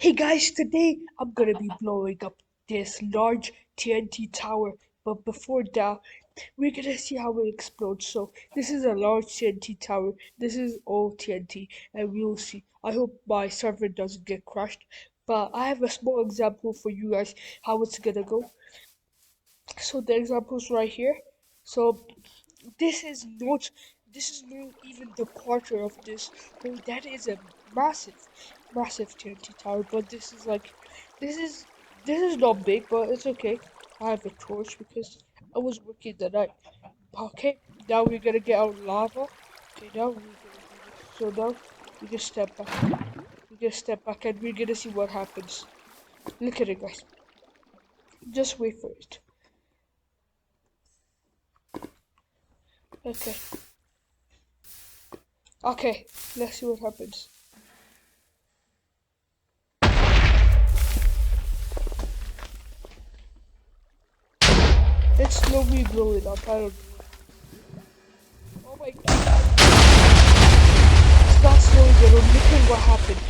Hey guys, today I'm gonna be blowing up this large TNT tower, but before that, we're gonna see how it explodes. So, this is a large TNT tower, this is all TNT, and we'll see. I hope my server doesn't get crashed, but I have a small example for you guys how it's gonna go. So, the example's right here. So, this is not this is not even the quarter of this. Oh, that is a massive TNT tower, but this is this is not big, but it's okay. I have a torch because I was working the night. Okay, now we're gonna get our lava. Okay, now we're gonna do this. So now we just step back. We just step back and we're gonna see what happens. Look at it, guys. Just wait for it. Okay. Okay, let's see what happens. It's slowly blowing up. I don't know. Oh my god. It's not slowing down. Look at what happened.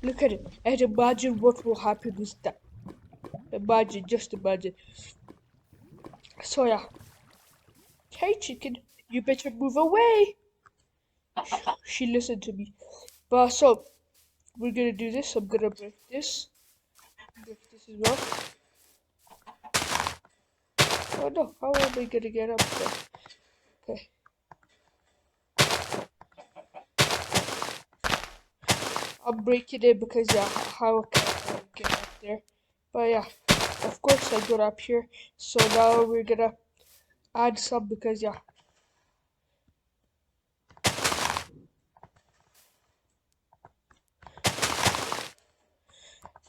Look at it. And imagine what will happen with that. Imagine, just imagine. So yeah. Hey chicken, you better move away. She listened to me. But so, we're gonna do this. I'm gonna break this. Break this as well. Oh no, how am I gonna get up there? Okay. I'm breaking it because yeah, how can I get up there? But yeah, of course I got up here. So now we're gonna add some because yeah,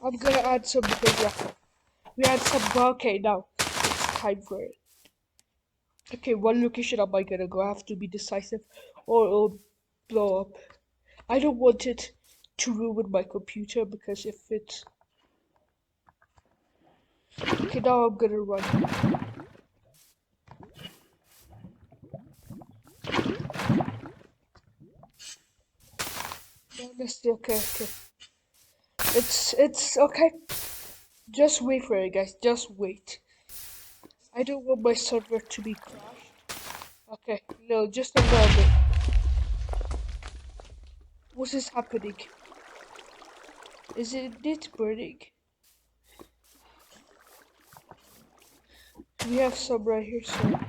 I'm gonna add some because yeah, we add some. Okay, now it's time for it. Okay, what location am I gonna go? I have to be decisive or it'll blow up. I don't want it to ruin my computer because if it's okay, now I'm gonna run. No, let's see. Okay, okay. It's okay. Just wait for it, guys. Just wait. I don't want my server to be crashed. Okay, no, just a little bit. What is happening? Is it burning? We have some right here, so.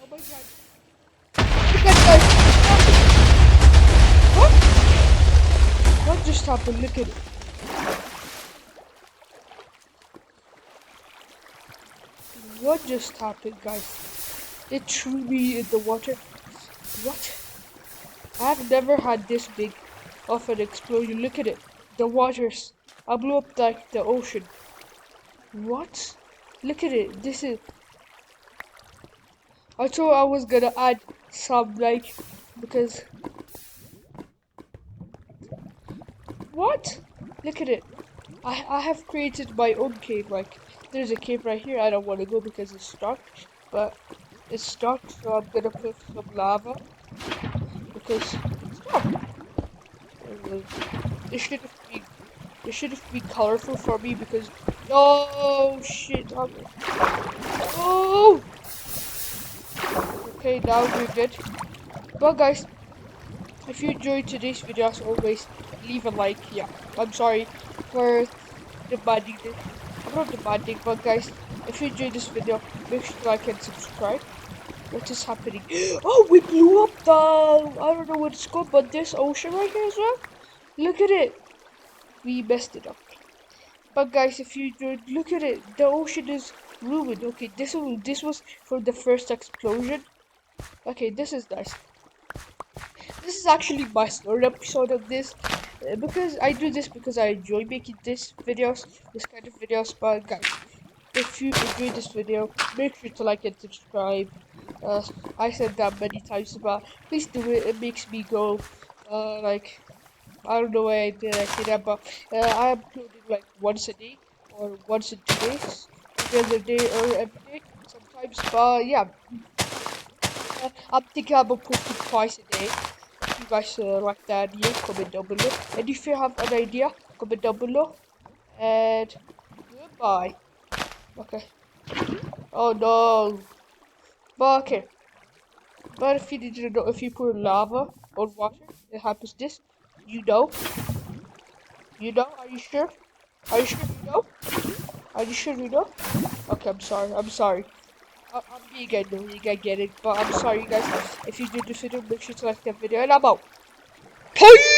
Oh my god. Look at that! What? What just happened? Look at it. What just happened, guys? It threw me in the water. What? I've never had this big of an explosion. Look at it. The waters. I blew up like the ocean. What? Look at it. This is. I thought I was gonna add some like because. What? Look at it. I have created my own cave. Like there's a cave right here. I don't want to go because it's stuck, but it's stuck. So I'm gonna put some lava because it's stuck. It shouldn't be. It shouldn't be colorful for me because. Oh shit! Oh. Okay, now we're good. Well, guys, if you enjoyed today's video, as always, leave a like. Yeah, I'm sorry for demanding this. I'm not demanding, but guys, if you enjoyed this video, make sure to like and subscribe. What is happening? Oh, we blew up the. I don't know what it's called, but this ocean right here as well. Look at it. We messed it up. But guys, if you enjoyed, look at it. The ocean is ruined. Okay, this was for the first explosion. Okay, this is nice. This is actually my third episode of this because I do this because I enjoy making this kind of videos. But guys, if you enjoyed this video, make sure to like and subscribe. Uh, I said that many times, but please do it. It makes me go like I don't know why I say that, but I am uploading like once a day or once in 2 days, every other day or every day sometimes. But yeah, I'm thinking about posting twice a day. If you guys like the idea, comment down below. And if you have an idea, comment down below. And goodbye. Okay. Oh no. But okay. But if you didn't know, if you put lava or water, it happens this. You know? You know? Are you sure? Are you sure you know? Are you sure you know? Okay, I'm sorry. I'm sorry. I'm being annoying, I get it. But I'm sorry, guys. If you did this video, make sure to like that video. And I'm out. Peace!